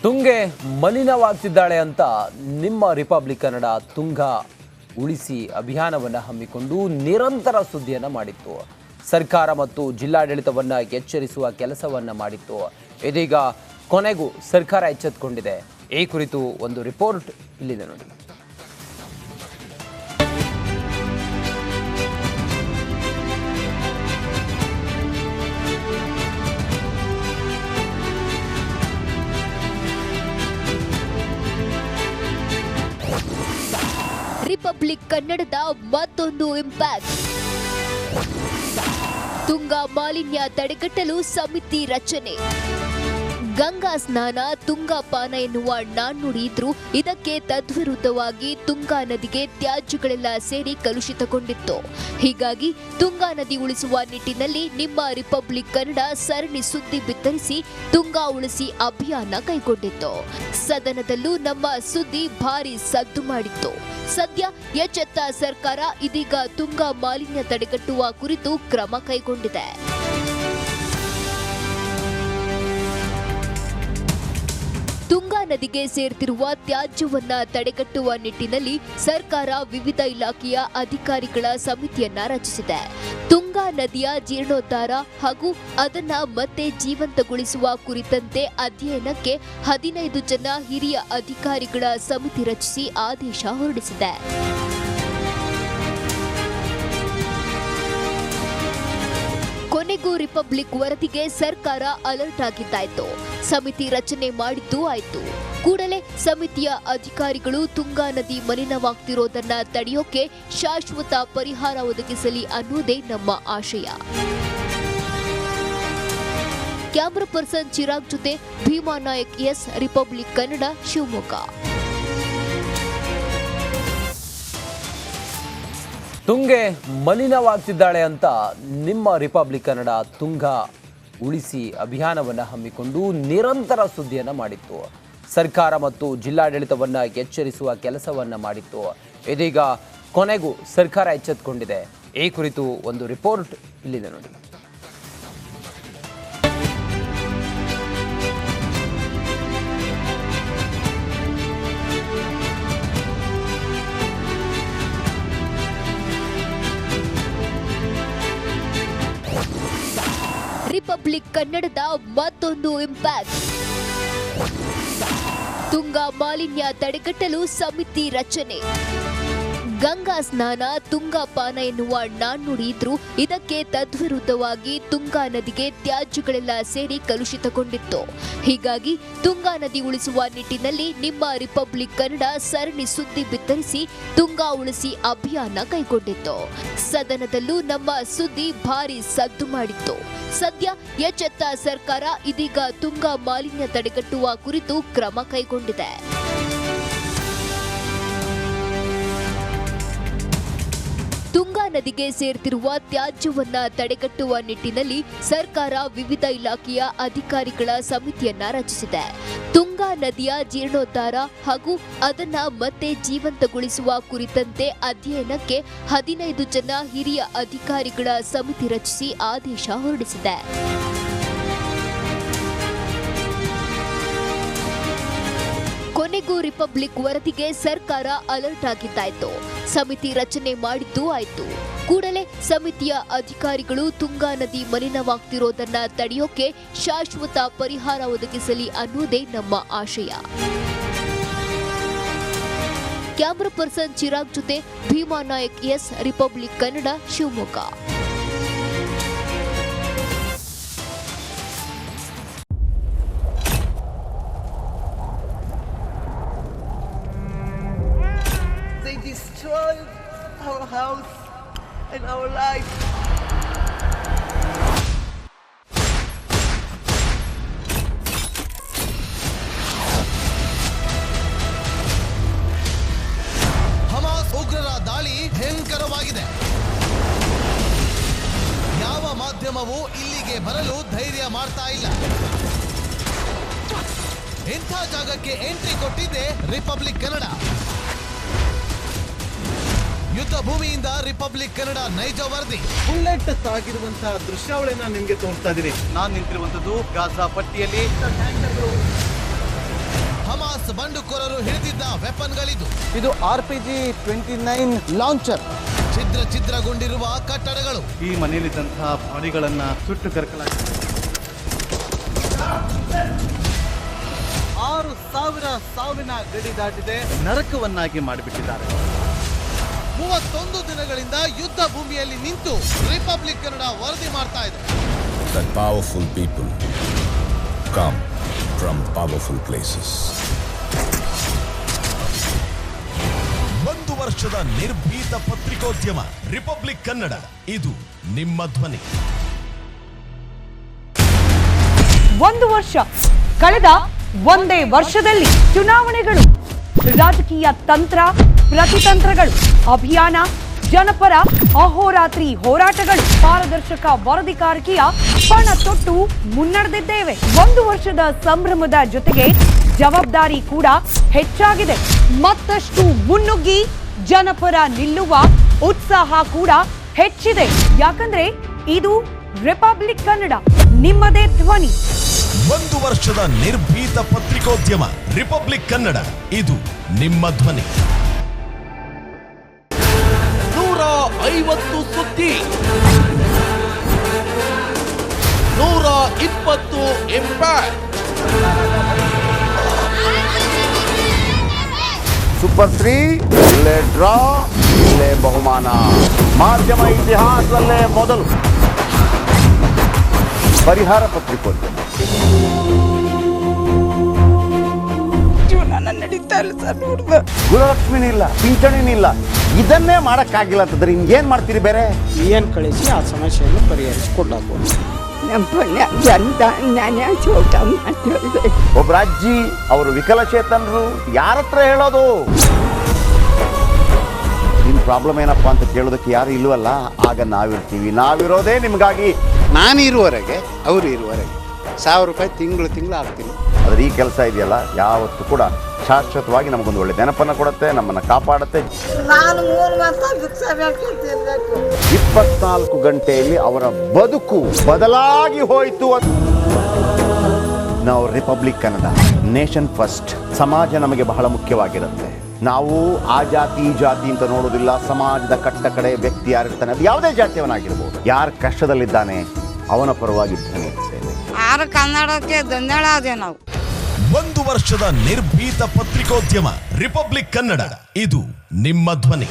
ತುಂಗೆ ಮಲಿನವಾಗ್ತಿದ್ದಾಳೆ ಅಂತ ನಿಮ್ಮ ರಿಪಬ್ಲಿಕ್ ಕನ್ನಡ ತುಂಗ ಉಳಿಸಿ ಅಭಿಯಾನವನ್ನು ಹಮ್ಮಿಕೊಂಡು ನಿರಂತರ ಸುದ್ದಿಯನ್ನು ಮಾಡಿತ್ತು. ಸರ್ಕಾರ ಮತ್ತು ಜಿಲ್ಲಾಡಳಿತವನ್ನು ಎಚ್ಚರಿಸುವ ಕೆಲಸವನ್ನು ಮಾಡಿತ್ತು. ಇದೀಗ ಕೊನೆಗೂ ಸರ್ಕಾರ ಎಚ್ಚೆತ್ತುಕೊಂಡಿದೆ. ಈ ಕುರಿತು ಒಂದು ರಿಪೋರ್ಟ್ ಇಲ್ಲಿದೆ ನೋಡಿ. ರಿಪಬ್ಲಿಕ್ ಕನ್ನಡದ ಮತ್ತೊಂದು ಇಂಪ್ಯಾಕ್ಟ್. ತುಂಗಾ ಮಾಲಿನ್ಯ ತಡೆಗಟ್ಟಲು ಸಮಿತಿ ರಚನೆ. ಗಂಗಾ ಸ್ನಾನ ತುಂಗಾ ಪಾನ ಎನ್ನುವ ನಾಣ್ಣುಡಿ ಇದ್ರೂ ಇದಕ್ಕೆ ತದ್ವಿರುದ್ಧವಾಗಿ ತುಂಗಾ ನದಿಗೆ ತ್ಯಾಜ್ಯಗಳೆಲ್ಲ ಸೇರಿ ಕಲುಷಿತಗೊಂಡಿತ್ತು. ಹೀಗಾಗಿ ತುಂಗಾ ನದಿ ಉಳಿಸುವ ನಿಟ್ಟಿನಲ್ಲಿ ನಿಮ್ಮ ರಿಪಬ್ಲಿಕ್ ಕನ್ನಡ ಸರಣಿ ಸುದ್ದಿ ಬಿತ್ತರಿಸಿ ತುಂಗಾ ಉಳಿಸಿ ಅಭಿಯಾನ ಕೈಗೊಂಡಿತ್ತು. ಸದನದಲ್ಲೂ ನಮ್ಮ ಸುದ್ದಿ ಭಾರಿ ಸದ್ದು ಮಾಡಿತ್ತು. ಸದ್ಯ ಎಚ್ಚೆತ್ತ ಸರ್ಕಾರ ಇದೀಗ ತುಂಗಾ ಮಾಲಿನ್ಯ ತಡೆಗಟ್ಟುವ ಕುರಿತು ಕ್ರಮ ಕೈಗೊಂಡಿದೆ. ತುಂಗಾ ನದಿಗೆ ಸೇರ್ತಿರುವ ತ್ಯಾಜ್ಯವನ್ನ ತಡೆಗಟ್ಟುವ ನಿಟ್ಟಿನಲ್ಲಿ ಸರ್ಕಾರ ವಿವಿಧ ಇಲಾಖೆಯ ಅಧಿಕಾರಿಗಳ ಸಮಿತಿಯನ್ನ ರಚಿಸಿದೆ. ತುಂಗಾ ನದಿಯ ಜೀರ್ಣೋದ್ಧಾರ ಹಾಗೂ ಅದನ್ನ ಮತ್ತೆ ಜೀವಂತಗೊಳಿಸುವ ಕುರಿತಂತೆ ಅಧ್ಯಯನಕ್ಕೆ 15 ಜನ ಹಿರಿಯ ಅಧಿಕಾರಿಗಳ ಸಮಿತಿ ರಚಿಸಿ ಆದೇಶ ಹೊರಡಿಸಿದೆ. ಕೊನೆಗೂ ರಿಪಬ್ಲಿಕ್ ವರದಿಗೆ ಸರ್ಕಾರ ಅಲರ್ಟ್ ಆಗಿದ್ದಾಯ್ತು. ಸಮಿತಿ ರಚನೆ ಮಾಡಿದ್ದು ಆಯ್ತು. ಕೂಡಲೇ ಸಮಿತಿಯ ಅಧಿಕಾರಿಗಳು ತುಂಗಾ ನದಿ ಮಲಿನವಾಗ್ತಿರೋದನ್ನ ತಡೆಯೋಕೆ ಶಾಶ್ವತ ಪರಿಹಾರ ಒದಗಿಸಲಿ ಅನ್ನೋದೇ ನಮ್ಮ ಆಶಯ. ಕ್ಯಾಮರಾ ಪರ್ಸನ್ ಚಿರಾಗ್ ಜೊತೆ ಭೀಮಾ ನಾಯಕ್ ಎಸ್, ರಿಪಬ್ಲಿಕ್ ಕನ್ನಡ, ಶಿವಮೊಗ್ಗ. ತುಂಗೆ ಮಲಿನವಾಗ್ತಿದ್ದಾಳೆ ಅಂತ ನಿಮ್ಮ ರಿಪಬ್ಲಿಕ್ ಕನ್ನಡ ತುಂಗ ಉಳಿಸಿ ಅಭಿಯಾನವನ್ನು ಹಮ್ಮಿಕೊಂಡು ನಿರಂತರ ಸುದ್ದಿಯನ್ನು ಮಾಡಿತ್ತು. ಸರ್ಕಾರ ಮತ್ತು ಜಿಲ್ಲಾಡಳಿತವನ್ನು ಎಚ್ಚರಿಸುವ ಕೆಲಸವನ್ನು ಮಾಡಿತ್ತು. ಇದೀಗ ಕೊನೆಗೂ ಸರ್ಕಾರ ಎಚ್ಚೆತ್ತುಕೊಂಡಿದೆ. ಈ ಕುರಿತು ಒಂದು ರಿಪೋರ್ಟ್ ಇಲ್ಲಿದೆ ನೋಡಿ. ರಿಪಬ್ಲಿಕ್ ಕನ್ನಡದ ಮತ್ತೊಂದು ಇಂಪ್ಯಾಕ್ಟ್. ತುಂಗಾ ಮಾಲಿನ್ಯ ತಡೆಗಟ್ಟಲು ಸಮಿತಿ ರಚನೆ. ಗಂಗಾ ಸ್ನಾನ ತುಂಗಾ ಪಾನ ಎನ್ನುವ ನಾಣ್ಣುಡಿ ಇದ್ರೂ ಇದಕ್ಕೆ ತದ್ವಿರುದ್ಧವಾಗಿ ತುಂಗಾ ನದಿಗೆ ತ್ಯಾಜ್ಯಗಳೆಲ್ಲ ಸೇರಿ ಕಲುಷಿತಗೊಂಡಿತ್ತು. ಹೀಗಾಗಿ ತುಂಗಾ ನದಿ ಉಳಿಸುವ ನಿಟ್ಟಿನಲ್ಲಿ ನಿಮ್ಮ ರಿಪಬ್ಲಿಕ್ ಕನ್ನಡ ಸರಣಿ ಸುದ್ದಿ ಬಿತ್ತರಿಸಿ ತುಂಗಾ ಉಳಿಸಿ ಅಭಿಯಾನ ಕೈಗೊಂಡಿತ್ತು. ಸದನದಲ್ಲೂ ನಮ್ಮ ಸುದ್ದಿ ಭಾರಿ ಸದ್ದು ಮಾಡಿತ್ತು. ಸದ್ಯ ಎಚ್ಚೆತ್ತ ಸರ್ಕಾರ ಇದೀಗ ತುಂಗಾ ಮಾಲಿನ್ಯ ತಡೆಗಟ್ಟುವ ಕುರಿತು ಕ್ರಮ ಕೈಗೊಂಡಿದೆ. ತುಂಗಾ ನದಿಗೆ ಸೇರ್ತಿರುವ ತ್ಯಾಜ್ಯವನ್ನ ತಡೆಗಟ್ಟುವ ನಿಟ್ಟಿನಲ್ಲಿ ಸರ್ಕಾರ ವಿವಿಧ ಇಲಾಖೆಯ ಅಧಿಕಾರಿಗಳ ಸಮಿತಿಯನ್ನ ರಚಿಸಿದೆ. ತುಂಗಾ ನದಿಯ ಜೀರ್ಣೋದ್ಧಾರ ಹಾಗೂ ಅದನ್ನ ಮತ್ತೆ ಜೀವಂತಗೊಳಿಸುವ ಕುರಿತಂತೆ ಅಧ್ಯಯನಕ್ಕೆ 15 ಜನ ಹಿರಿಯ ಅಧಿಕಾರಿಗಳ ಸಮಿತಿ ರಚಿಸಿ ಆದೇಶ ಹೊರಡಿಸಿದೆ. ಕೊನೆಗೂ ರಿಪಬ್ಲಿಕ್ ವರದಿಗೆ ಸರ್ಕಾರ ಅಲರ್ಟ್ ಆಗಿದ್ದಾಯ್ತು. ಸಮಿತಿ ರಚನೆ ಮಾಡಿದ್ದು ಆಯ್ತು. ಕೂಡಲೇ ಸಮಿತಿಯ ಅಧಿಕಾರಿಗಳು ತುಂಗಾ ನದಿ ಮಲಿನವಾಗ್ತಿರೋದನ್ನ ತಡೆಯೋಕೆ ಶಾಶ್ವತ ಪರಿಹಾರ ಒದಗಿಸಲಿ ಅನ್ನೋದೇ ನಮ್ಮ ಆಶಯ. ಕ್ಯಾಮರಾ ಪರ್ಸನ್ ಚಿರಾಗ್ ಜೊತೆ Bhima Nayak S, Republic Kannada, Shivamogga. They destroyed our house and our life. Hamas ಉಗ್ರರ ದಾಳಿ ಭಯಂಕರವಾಗಿದೆ. ಯಾವ ಮಾಧ್ಯಮವೂ ಇಲ್ಲಿಗೆ ಬರಲು ಧೈರ್ಯ ಮಾಡ್ತಾ ಇಲ್ಲ. ಇಂಥ ಜಾಗಕ್ಕೆ ಎಂಟ್ರಿ ಕೊಟ್ಟಿದೆ ರಿಪಬ್ಲಿಕ್ ಕನ್ನಡ. ಯುದ್ಧ ಭೂಮಿಯಿಂದ ರಿಪಬ್ಲಿಕ್ ಕನ್ನಡ ನೈಜ ವರದಿ. ಬುಲೆಟ್ ಸಾಗಿರುವಂತಹ ದೃಶ್ಯಾವಳಿಯನ್ನ ನಿಮ್ಗೆ ತೋರಿಸ್ತಾ ಇದೀನಿ. ನಾನು ನಿಂತಿರುವಂತದ್ದು ಗಾಜಾ ಪಟ್ಟಿಯಲ್ಲಿ. ಮಾಸ್ ಬಂಡುಕೋರರು ಹಿಡಿದಿದ್ದ ವೆಪನ್ಗಳಿದು. ಇದು RPG-29 ಲಾಂಚರ್. ಛಿದ್ರಗೊಂಡಿರುವ ಕಟ್ಟಡಗಳು. ಈ ಮನೆಯಲ್ಲಿದ್ದಂತಹ ಬಾಡಿಗಳನ್ನ ಸುಟ್ಟು ಕರಕಲಾಗಿದೆ. 6,000 ಸಾವಿನ ಗಡಿ ದಾಟಿದೆ, ನರಕವನ್ನಾಗಿ ಮಾಡಿಬಿಟ್ಟಿದ್ದಾರೆ. 31 ದಿನಗಳಿಂದ ಯುದ್ಧ ಭೂಮಿಯಲ್ಲಿ ನಿಂತು ರಿಪಬ್ಲಿಕ್ ಕನ್ನಡ ವರದಿ ಮಾಡ್ತಾ ಇದೆ. That powerful people come from powerful places. 1 ವರ್ಷದ ನಿರ್ಭೀತ ಪತ್ರಿಕೋದ್ಯಮ ರಿಪಬ್ಲಿಕ್ ಕನ್ನಡ, ಇದು ನಿಮ್ಮ ಧ್ವನಿ. 1 ವರ್ಷ ಕಳೆದ ಒಂದೇ ವರ್ಷದಲ್ಲಿ ಚುನಾವಣೆಗಳು, ರಾಜಕೀಯ ತಂತ್ರ ಪ್ರತಿತಂತ್ರಗಳು, ಅಭಿಯಾನ, ಜನಪರ ಅಹೋರಾತ್ರಿ ಹೋರಾಟಗಳು, ಪಾರದರ್ಶಕ ವರದಿಗಾರಿಕೆಯ ಪಣ ತೊಟ್ಟು ಮುನ್ನಡೆದಿದ್ದೇವೆ. 1 ವರ್ಷದ ಸಂಭ್ರಮದ ಜೊತೆಗೆ ಜವಾಬ್ದಾರಿ ಕೂಡ ಹೆಚ್ಚಾಗಿದೆ. ಮತ್ತಷ್ಟು ಮುನ್ನುಗ್ಗಿ ಜನಪರ ನಿಲ್ಲುವ ಉತ್ಸಾಹ ಕೂಡ ಹೆಚ್ಚಿದೆ. ಯಾಕಂದ್ರೆ ಇದು ರಿಪಬ್ಲಿಕ್ ಕನ್ನಡ, ನಿಮ್ಮದೇ ಧ್ವನಿ. 1 ವರ್ಷದ ನಿರ್ಭೀತ ಪತ್ರಿಕೋದ್ಯಮ ರಿಪಬ್ಲಿಕ್ ಕನ್ನಡ, ಇದು ನಿಮ್ಮ ಧ್ವನಿ. 150 ಸುದ್ದಿ, 120 ಇಂಪ್ಯಾಕ್ಟ್. ಸೂಪರ್ 3 ಇಲ್ಲೇ ಡ್ರಾ, ಇಲ್ಲೇ ಬಹುಮಾನ. ಮಾಧ್ಯಮ ಇತಿಹಾಸದಲ್ಲೇ ಮೊದಲು ಪರಿಹಾರ ಪತ್ರಿಕೋದ್ಯಮ. ನಡೀತಾ ಇಲ್ಲ ಸರ್, ಗುಣಲಕ್ಷ್ಮಿನಿಲ್ಲ, ಪಿಂಚಣಿನಿಲ್ಲ. ಇದನ್ನೇ ಮಾಡಕ್ಕಾಗಿಲ್ಲ ಅಂತಂದ್ರೆ ಇನ್ನೇನ್ ಮಾಡ್ತೀರಿ ಬೇರೆ? ಏನ್ ಕಳಿಸಿ ಆ ಸಮಸ್ಯೆಯನ್ನು ಪರಿಹರಿಸಿಕೊಡ್ಲಾಗ್ಬೋದು. ಒಬ್ಬ ಅಜ್ಜಿ, ಅವರು ವಿಕಲಚೇತನರು, ಯಾರ ಹತ್ರ ಹೇಳೋದು? ನಿಮ್ ಪ್ರಾಬ್ಲಮ್ ಏನಪ್ಪಾ ಅಂತ ಕೇಳೋದಕ್ಕೆ ಯಾರು ಇಲ್ವಲ್ಲ. ಆಗ ನಾವಿರ್ತೀವಿ, ನಾವಿರೋದೇ ನಿಮ್ಗಾಗಿ. ನಾನು ಇರುವವರೆಗೆ, ಅವರು ಇರುವವರೆಗೆ 1,000 ರೂಪಾಯಿ ತಿಂಗಳು ಆಗ್ತೀನಿ. ಆದ್ರೆ ಈ ಕೆಲಸ ಇದೆಯಲ್ಲ, ಯಾವತ್ತೂ ಕೂಡ ಶಾಶ್ವತವಾಗಿ ನಮಗೊಂದು ಒಳ್ಳೆ ನೆನಪನ್ನ ಕೊಡುತ್ತೆ, ನಮ್ಮನ್ನ ಕಾಪಾಡುತ್ತೆ. 24 ಗಂಟೆಯಲ್ಲಿ ಅವರ ಬದುಕು ಬದಲಾಗಿ ಹೋಯಿತು. ನಾವು ರಿಪಬ್ಲಿಕ್ ಕನ್ನಡ, ನೇಷನ್ ಫಸ್ಟ್. ಸಮಾಜ ನಮಗೆ ಬಹಳ ಮುಖ್ಯವಾಗಿರುತ್ತೆ. ನಾವು ಆ ಜಾತಿ ಈ ಜಾತಿ ಅಂತ ನೋಡೋದಿಲ್ಲ. ಸಮಾಜದ ಕಟ್ಟ ಕಡೆ ವ್ಯಕ್ತಿ ಯಾರಿರ್ತಾನೆ, ಅದು ಯಾವುದೇ ಜಾತಿಯವನಾಗಿರ್ಬೋದು, ಯಾರು ಕಷ್ಟದಲ್ಲಿದ್ದಾನೆ ಅವನ ಪರವಾಗಿ ಧ್ವನಿ ಎತ್ತುತ್ತೇವೆ. ಕನ್ನಡಕ್ಕೆ ಧನ್ಯವಾದ. ನಾವು 1 ವರ್ಷದ ನಿರ್ಭೀತ ಪತ್ರಿಕೋದ್ಯಮ ರಿಪಬ್ಲಿಕ್ ಕನ್ನಡ, ಇದು ನಿಮ್ಮ ಧ್ವನಿ.